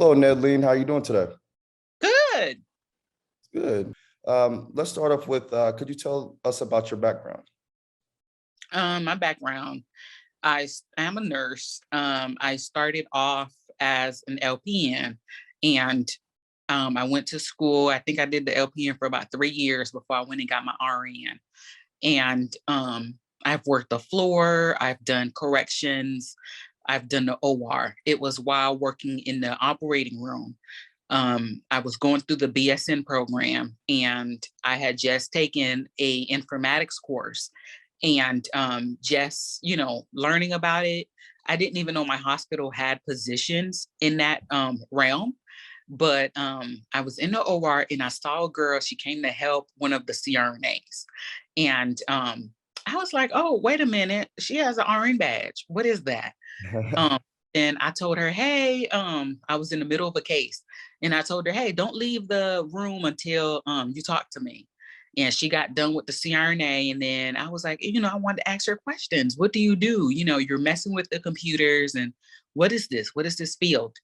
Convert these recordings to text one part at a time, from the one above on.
Hello, Nedline. How you doing today? Good. Good. Let's start off with, could you tell us about your background? My background, am a nurse. I started off as an LPN and I went to school. I think I did the LPN for about 3 years before I went and got my RN. And I've worked the floor, I've done corrections, I've done the OR. It was while working in the operating room. I was going through the BSN program and I had just taken a informatics course and just, learning about it. I didn't even know my hospital had positions in that realm. But I was in the OR and I saw a girl. She came to help one of the CRNAs. And I was like, oh, wait a minute. She has an RN badge. What is that? Um, and I told her, hey, I was in the middle of a case. And I told her, hey, don't leave the room until you talk to me. And she got done with the CRNA. And then I was like, I wanted to ask her questions. What do? You're messing with the computers. And what is this? What is this field?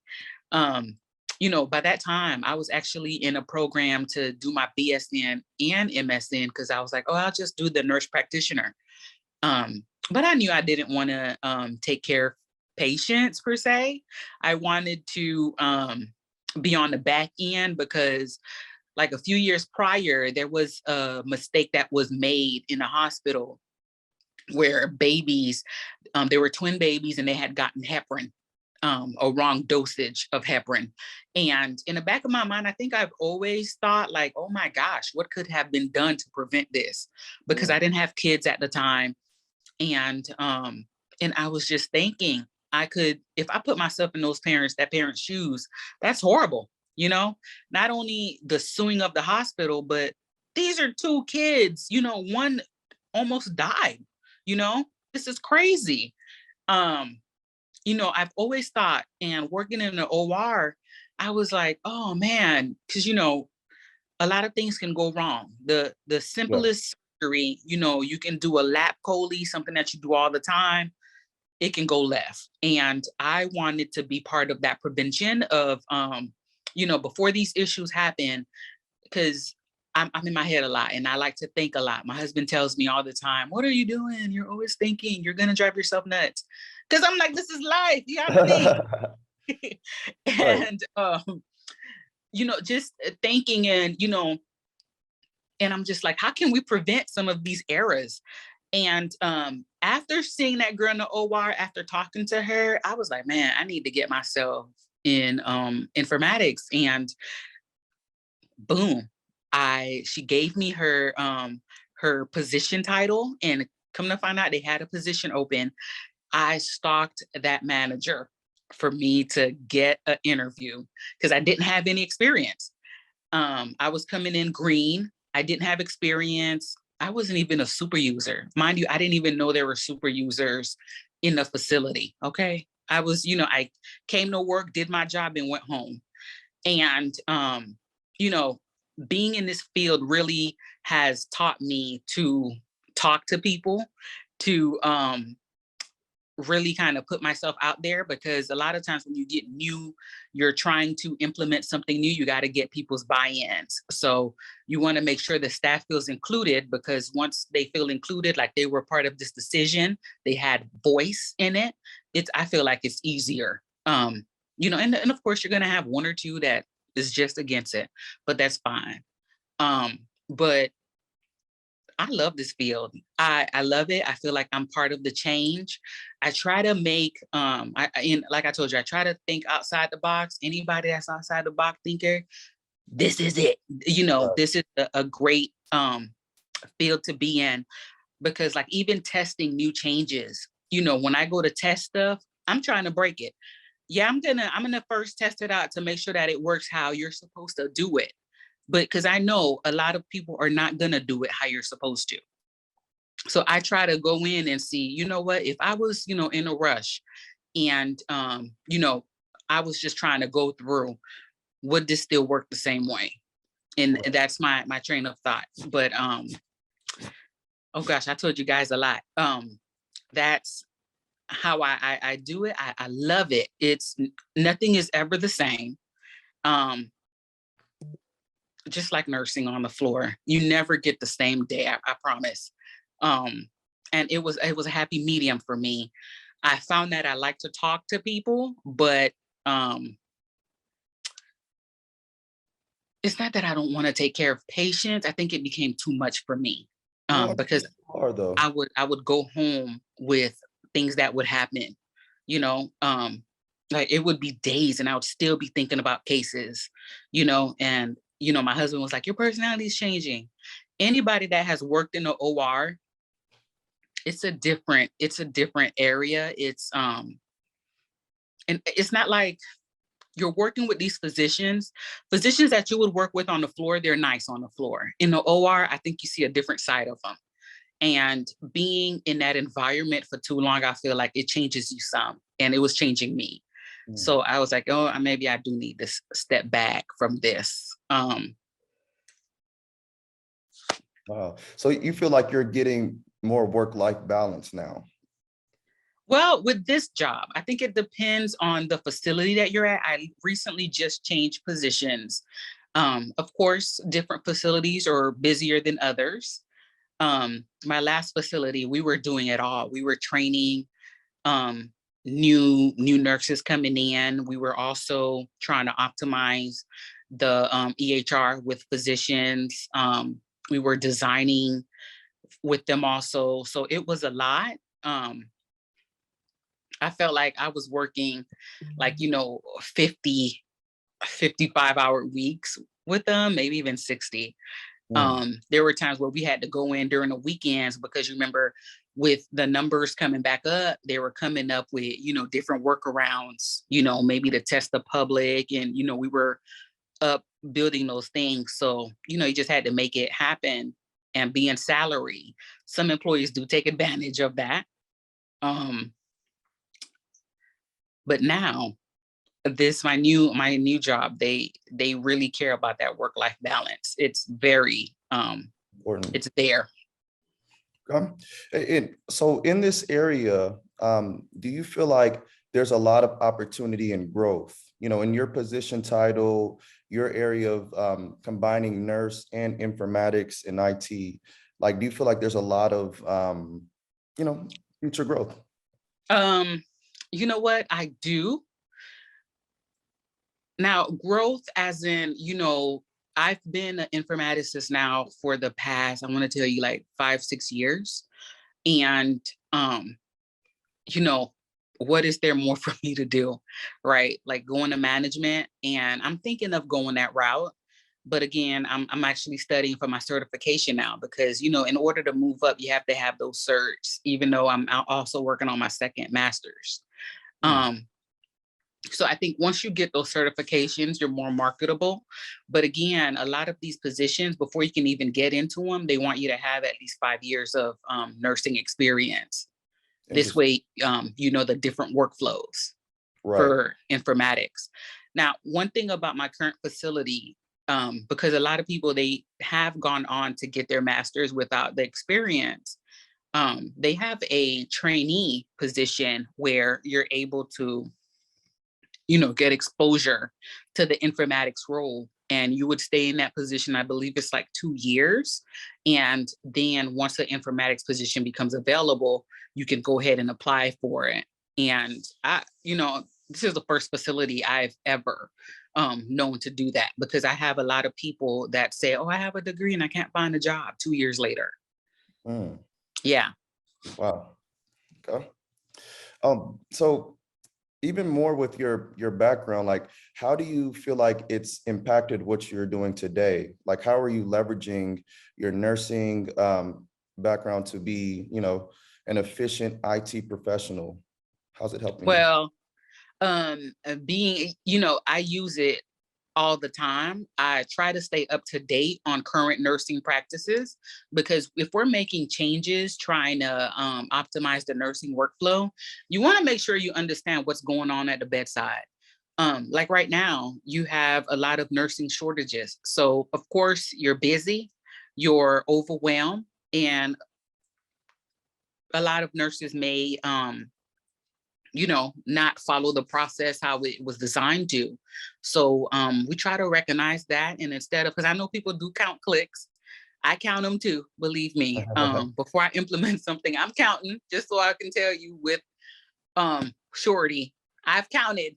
Um, by that time, I was actually in a program to do my BSN and MSN because I was like, oh, I'll just do the nurse practitioner. But I knew I didn't want to take care of patients per se. I wanted to be on the back end because like a few years prior, there was a mistake that was made in a hospital where babies, they were twin babies and they had gotten heparin, a wrong dosage of heparin. And in the back of my mind, I think I've always thought like, oh my gosh, what could have been done to prevent this? Because I didn't have kids at the time. And I was just thinking I could, if I put myself in that parents' shoes, that's horrible. Not only the suing of the hospital, but these are two kids, one almost died, this is crazy. Um, I've always thought, and working in the OR, I was like, oh man, because a lot of things can go wrong. The Yeah. simplest surgery, you can do a lap chole, something that you do all the time, it can go left. And I wanted to be part of that prevention of before these issues happen, because I'm in my head a lot and I like to think a lot. My husband tells me all the time, what are you doing? You're always thinking, you're going to drive yourself nuts. Because I'm like, this is life. You have to think. Right. And, just thinking and I'm just like, how can we prevent some of these errors? And after seeing that girl in the OR, after talking to her, I was like, man, I need to get myself in informatics. And boom, she gave me her position title, and come to find out they had a position open. I stalked that manager for me to get an interview because I didn't have any experience. I was coming in green. I didn't have experience. I wasn't even a super user. Mind you, I didn't even know there were super users in the facility. Okay. I came to work, did my job, and went home. And you know, being in this field really has taught me to talk to people, to really kind of put myself out there, because a lot of times when you get new, you're trying to implement something new, you got to get people's buy-ins. So you want to make sure the staff feels included, because once they feel included, like they were part of this decision, they had voice in it, I feel like it's easier. And of course you're going to have one or two that is just against it, but that's fine. But I love this field. I love it. I feel like I'm part of the change. I try to make, like I told you, I try to think outside the box. Anybody that's outside the box thinker, this is it. Right. This is a great field to be in, because like even testing new changes, when I go to test stuff, I'm trying to break it. Yeah, I'm gonna first test it out to make sure that it works how you're supposed to do it. But because I know a lot of people are not gonna do it how you're supposed to. So I try to go in and see, what, if I was, in a rush and I was just trying to go through, would this still work the same way? And that's my train of thought. But oh gosh, I told you guys a lot. That's how I do it. I love it. Nothing is ever the same. Um, just like nursing on the floor, you never get the same day. I promise. Um, and it was a happy medium for me. I found that I like to talk to people, but um, it's not that I don't want to take care of patients. I think it became too much for me, No, I think because it's hard though. I would go home with things that would happen, you know, like it would be days and I would still be thinking about cases, and my husband was like, your personality is changing. Anybody that has worked in the OR, it's a different area. And it's not like you're working with these physicians that you would work with on the floor, they're nice on the floor. In the OR, I think you see a different side of them. And being in that environment for too long, I feel like it changes you some. And it was changing me. Mm, So I was like, oh, maybe I do need to step back from this. wow. So you feel like you're getting more work-life balance now? Well, with this job, I think it depends on the facility that you're at. I recently just changed positions. Of course, different facilities are busier than others. My last facility, we were doing it all. We were training um, new nurses coming in. We were also trying to optimize the EHR with physicians. We were designing with them also. So it was a lot. Um, I felt like I was working like, 50, 55-hour weeks with them, maybe even 60. Mm, There were times where we had to go in during the weekends because you remember with the numbers coming back up, they were coming up with, different workarounds, maybe to test the public. And, we were up building those things. So, you just had to make it happen and be in salary. Some employees do take advantage of that. Um, but now this my new job, they really care about that work life balance. It's very important. it's there. Okay. And so in this area, do you feel like there's a lot of opportunity and growth? In your position title, your area of combining nurse and informatics and IT, like, do you feel like there's a lot of, future growth? Um, you know what? I do. Now, growth as in, I've been an informaticist now for the past, I want to tell you like 5, 6 years. And you know, what is there more for me to do? Right? Like going to management. And I'm thinking of going that route. But again, I'm actually studying for my certification now because, in order to move up, you have to have those certs, even though I'm also working on my second master's. Mm, Um, so I think once you get those certifications, you're more marketable. But again, a lot of these positions, before you can even get into them, they want you to have at least 5 years of nursing experience. This interesting. way, you know the different workflows Right. for informatics. Now, one thing about my current facility, because a lot of people, they have gone on to get their master's without the experience. They have a trainee position where you're able to get exposure to the informatics role. And you would stay in that position, I believe it's like 2 years. And then once the informatics position becomes available, you can go ahead and apply for it. And this is the first facility I've ever known to do that because I have a lot of people that say, oh, I have a degree and I can't find a job 2 years later. Mm, Yeah. wow. Okay. So even more with your background, like, how do you feel like it's impacted what you're doing today? Like, how are you leveraging your nursing background to be, an efficient IT professional? How's it helping you? Well, being, I use it all the time. I try to stay up to date on current nursing practices because if we're making changes, trying to optimize the nursing workflow, you want to make sure you understand what's going on at the bedside. Like right now, you have a lot of nursing shortages. So, of course, you're busy, you're overwhelmed, and a lot of nurses may not follow the process how it was designed to. So we try to recognize that. And instead of, because I know people do count clicks, I count them too, believe me. Before I implement something, I'm counting just so I can tell you with surety, I've counted,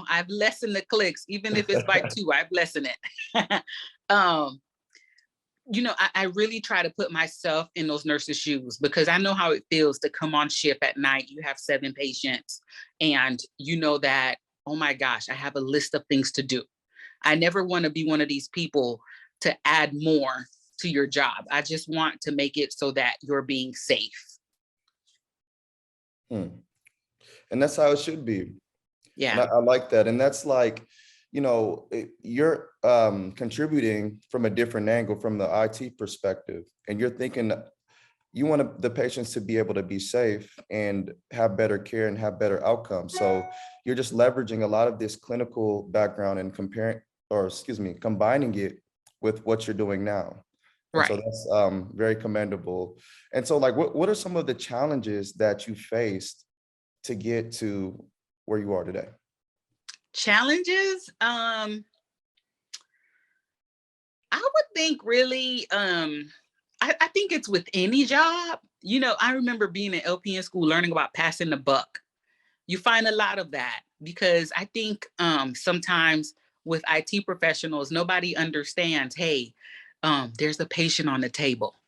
I've lessened the clicks, even if it's by two, I've lessened it. um, I really try to put myself in those nurses' shoes because I know how it feels to come on shift at night. You have 7 patients and you know that, oh my gosh, I have a list of things to do. I never want to be one of these people to add more to your job. I just want to make it so that you're being safe. Hmm. And that's how it should be. And Yeah. I like that. And that's like, you're contributing from a different angle from the IT perspective. And you're thinking you want the patients to be able to be safe and have better care and have better outcomes. So you're just leveraging a lot of this clinical background and combining it with what you're doing now. And so Right. that's very commendable. And so like, what are some of the challenges that you faced to get to where you are today? Challenges. I would think really, I think it's with any job. I remember being in LPN school learning about passing the buck. You find a lot of that because I think sometimes with IT professionals, nobody understands, hey, there's a patient on the table.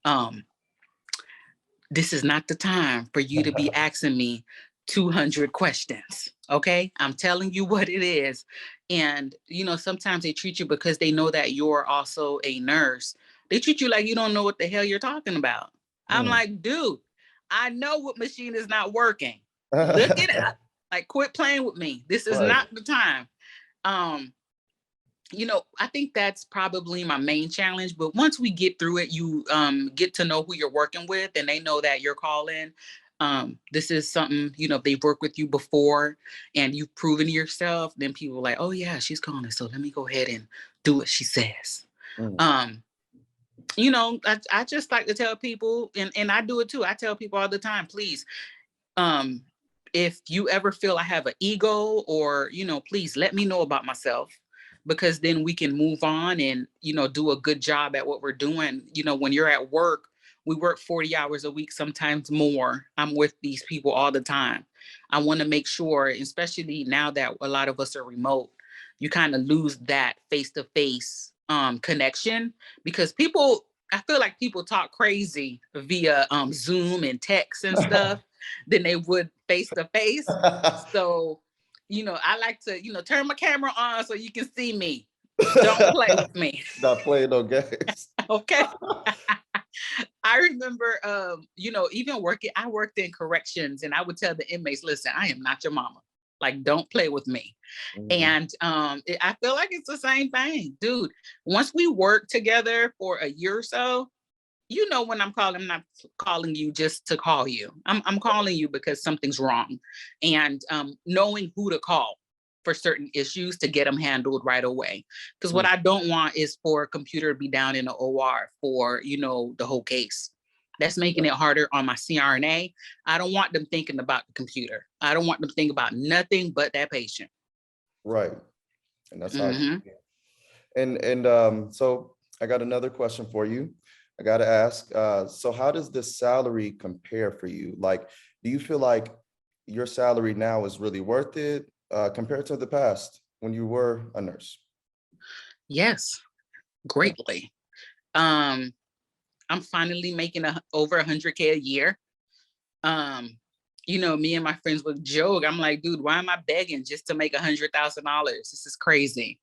Um, this is not the time for you to be asking me 200 questions. Okay. I'm telling you what it is. And, sometimes they treat you because they know that you're also a nurse. They treat you like you don't know what the hell you're talking about. I'm Hmm. like, dude, I know what machine is not working. Look it up. Like, quit playing with me. This is Right. not the time. Um, I think that's probably my main challenge. But once we get through it, you get to know who you're working with, and they know that you're calling. This is something, they've worked with you before and you've proven yourself. Then people are like, oh, yeah, she's calling. So let me go ahead and do what she says. Mm. Um, I just like to tell people, and I do it too. I tell people all the time, please, um, if you ever feel I have an ego or, please let me know about myself because then we can move on and, do a good job at what we're doing. When you're at work, we work 40 hours a week, sometimes more. I'm with these people all the time. I want to make sure, especially now that a lot of us are remote, you kind of lose that face-to-face connection because I feel like people talk crazy via Zoom and text and stuff than they would face to face. So, I like to, turn my camera on so you can see me. Don't play with me. Not playing no games. Okay. I remember, even I worked in corrections and I would tell the inmates, listen, I am not your mama. Like, don't play with me. Mhm. And I feel like it's the same thing, dude. Once we work together for a year or so, when I'm not calling you just to call you. I'm calling you because something's wrong. And knowing who to call for certain issues to get them handled right away. Because what Mm. I don't want is for a computer to be down in the OR for, the whole case. That's making it harder on my CRNA. I don't want them thinking about the computer. I don't want them thinking about nothing but that patient. Right. And that's how it Mm-hmm. should be. And so I got another question for you. I got to ask, so how does the salary compare for you? Like, do you feel like your salary now is really worth it compared to the past when you were a nurse? Yes, Yeah. greatly. Um, I'm finally making over 100K a year. Um, me and my friends would joke. I'm like, dude, why am I begging just to make $100,000? This is crazy.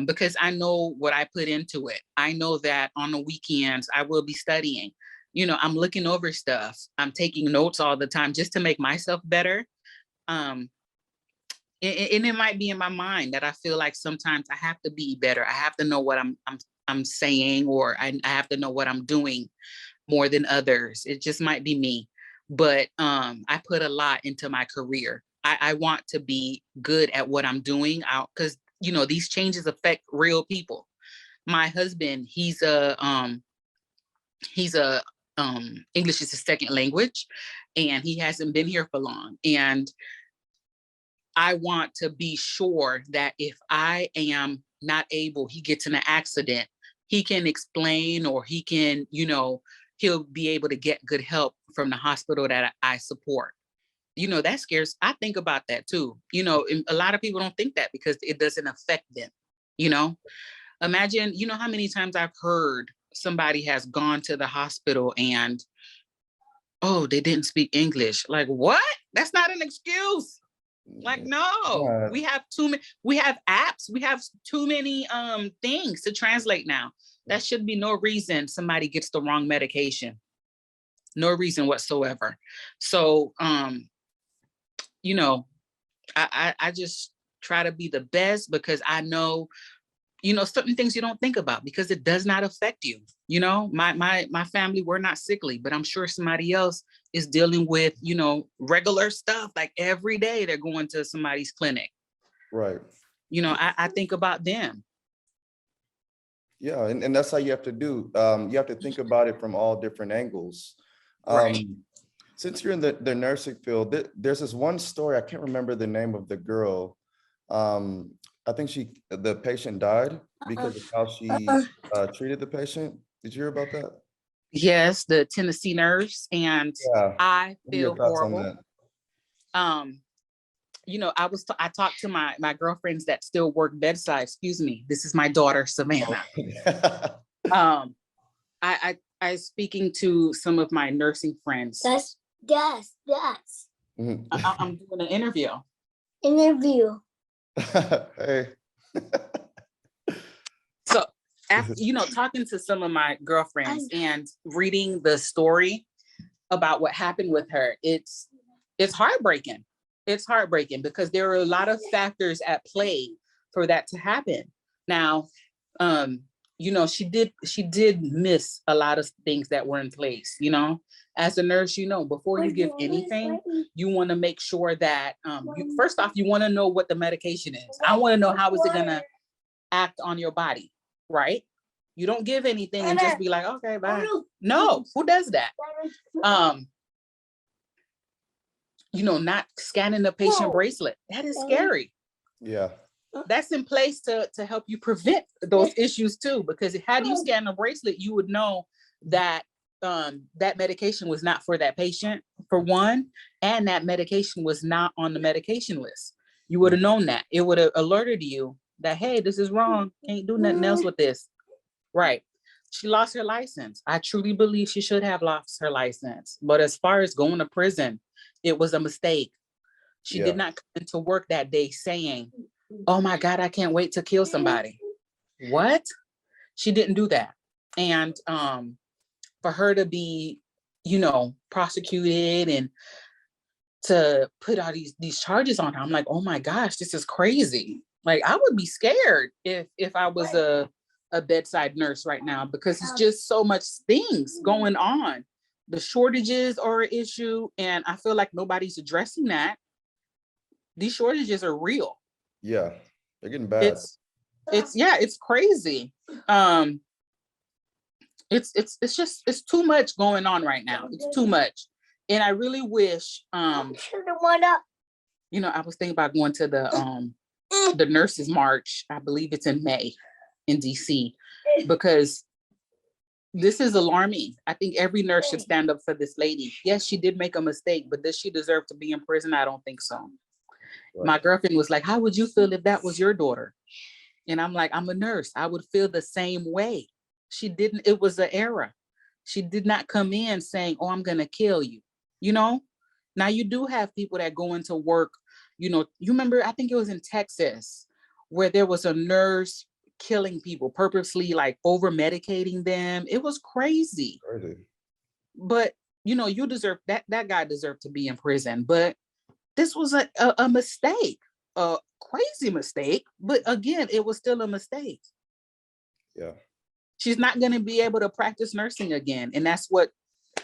Because I know what I put into it. I know that on the weekends I will be studying. I'm looking over stuff. I'm taking notes all the time just to make myself better. Um, and it might be in my mind that I feel like sometimes I have to be better. I have to know what I'm saying, or I have to know what I'm doing more than others. It just might be me. But I put a lot into my career. I want to be good at what I'm doing out because these changes affect real people. My husband, he's a English is his second language, and he hasn't been here for long. And I want to be sure that if I am not able, he gets in an accident, he can explain, or he can, he'll be able to get good help from the hospital that I support. That scares, I think about that too. And a lot of people don't think that because it doesn't affect them. Imagine, how many times I've heard somebody has gone to the hospital and, oh, they didn't speak English. Like, what? That's not an excuse. Like, no, Yeah. we have too many, we have apps, we have too many things to translate now. That should be no reason somebody gets the wrong medication. No reason whatsoever. So I just try to be the best, because I know, certain things you don't think about because it does not affect you. My family, we're not sickly, but I'm sure somebody else is dealing with, regular stuff. Like every day they're going to somebody's clinic. Right. I think about them. Yeah, and that's how you have to do. You have to think about it from all different angles. Right. Since you're in the nursing field, there's this one story, I can't remember the name of the girl. I think the patient died because of how she treated the patient. Did you hear about that? Yes, the Tennessee nurse, and Yeah. I What are your feel thoughts on horrible. that? I talked to my girlfriends that still work bedside. Excuse me, this is my daughter Savannah. Oh. I speaking to some of my nursing friends. That's. Mhm. I'm doing an interview. Hey. So after, talking to some of my girlfriends and reading the story about what happened with her, it's heartbreaking. It's heartbreaking because there are a lot of factors at play for that to happen. Now, she did miss a lot of things that were in place. As a nurse, before you give anything, you want to make sure that first off, you want to know what the medication is. I want to know how is it gonna act on your body, right? You don't give anything and just be like, okay, bye. No, who does that? Not scanning the patient bracelet. That is scary. Yeah. That's in place to help you prevent those issues too, because had you scan the bracelet, you would know that that medication was not for that patient, for one, and that medication was not on the medication list. You would have known that. It would have alerted you that, hey, this is wrong. Can't do nothing else with this. Right. She lost her license. I truly believe she should have lost her license. But as far as going to prison, it was a mistake. She did not come into work that day saying, oh my God, I can't wait to kill somebody. What? She didn't do that. And for her to be, prosecuted and to put all these charges on her, I'm like, oh my gosh, this is crazy. Like, I would be scared if I was a bedside nurse right now, because it's just so much things going on. The shortages are an issue, and I feel like nobody's addressing that. These shortages are real. Yeah, they're getting bad. It's crazy. It's too much going on right now. It's too much. And I really wish I was thinking about going to the nurses march. I believe it's in May in DC, because this is alarming. I think every nurse should stand up for this lady. Yes, she did make a mistake, but does she deserve to be in prison? I don't think so. Right. My girlfriend was like, how would you feel if that was your daughter? And I'm like, I'm a nurse. I would feel the same way. She didn't, it was an error. She did not come in saying, oh, I'm going to kill you. Now you do have people that go into work, you remember, I think it was in Texas, where there was a nurse killing people purposely, like over medicating them. It was crazy. But you deserve that guy deserved to be in prison. But this was a mistake, a crazy mistake. But again, it was still a mistake. Yeah. She's not going to be able to practice nursing again. And that's what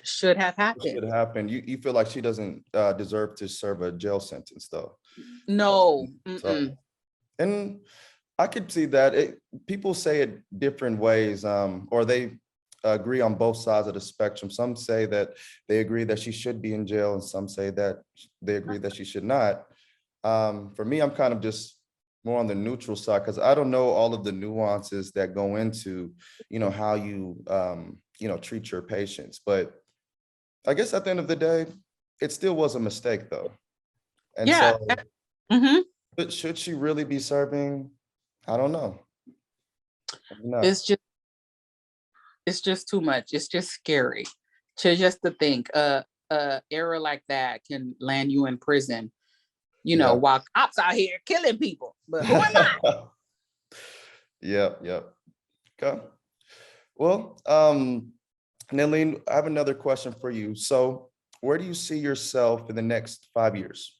should have happened. Should happen. You feel like she doesn't deserve to serve a jail sentence, though? No. So, and I could see that. People say it different ways, or they agree on both sides of the spectrum. Some say that they agree that she should be in jail, and some say that they agree that she should not. For me, I'm kind of just more on the neutral side because I don't know all of the nuances that go into, how you, treat your patients. But I guess at the end of the day, it still was a mistake, though. And Yeah. so, Mhm. but should she really be serving? I don't know. Maybe not. It's just too much. It's just scary to think a error like that can land you in prison, Yeah. while cops out here killing people. But who am I? Yep, yep. Okay. Well, Nelene, I have another question for you. So where do you see yourself in the next 5 years?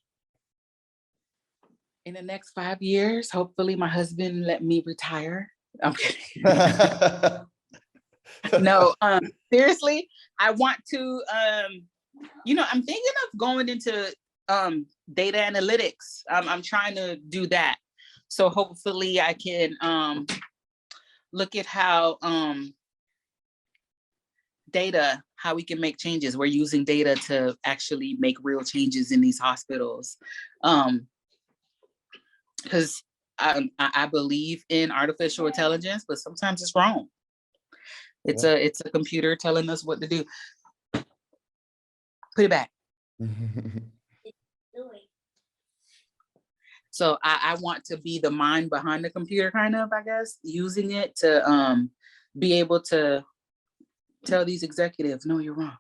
In the next 5 years, hopefully my husband let me retire. I'm kidding. No, seriously, I want to, I'm thinking of going into data analytics. I'm trying to do that. So hopefully I can look at how how we can make changes. We're using data to actually make real changes in these hospitals. Because I believe in artificial intelligence, but sometimes it's wrong. It's a computer telling us what to do. Put it back. So I want to be the mind behind the computer, kind of, I guess, using it to be able to tell these executives, no, you're wrong.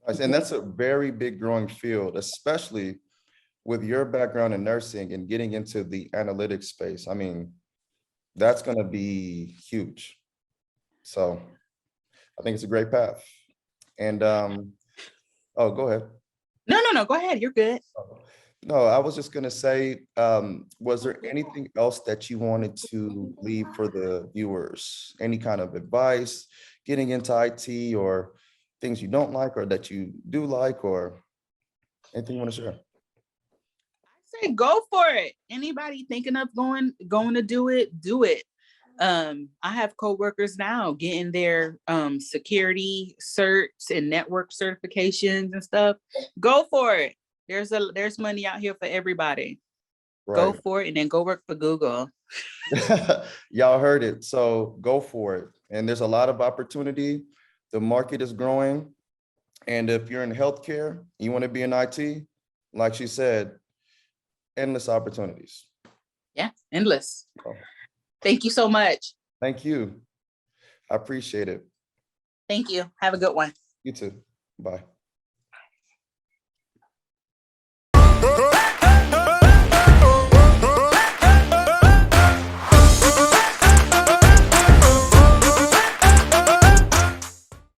And that's a very big growing field, especially with your background in nursing and getting into the analytics space. I mean, that's going to be huge. So I think it's a great path. And oh, go ahead. No, go ahead. You're good. No, I was just going to say, was there anything else that you wanted to leave for the viewers? Any kind of advice getting into IT, or things you don't like or that you do like, or anything you want to share? I say go for it. Anybody thinking of going to do it. I have coworkers now getting their security certs and network certifications and stuff. Go for it. There's money out here for everybody. Right. Go for it and then go work for Google. Y'all heard it. So go for it. And there's a lot of opportunity. The market is growing. And if you're in healthcare, you want to be in IT, like she said, endless opportunities. Yeah, endless. Oh, Thank you so much. thank you. I appreciate it. Thank you. Have a good one. You too. Bye.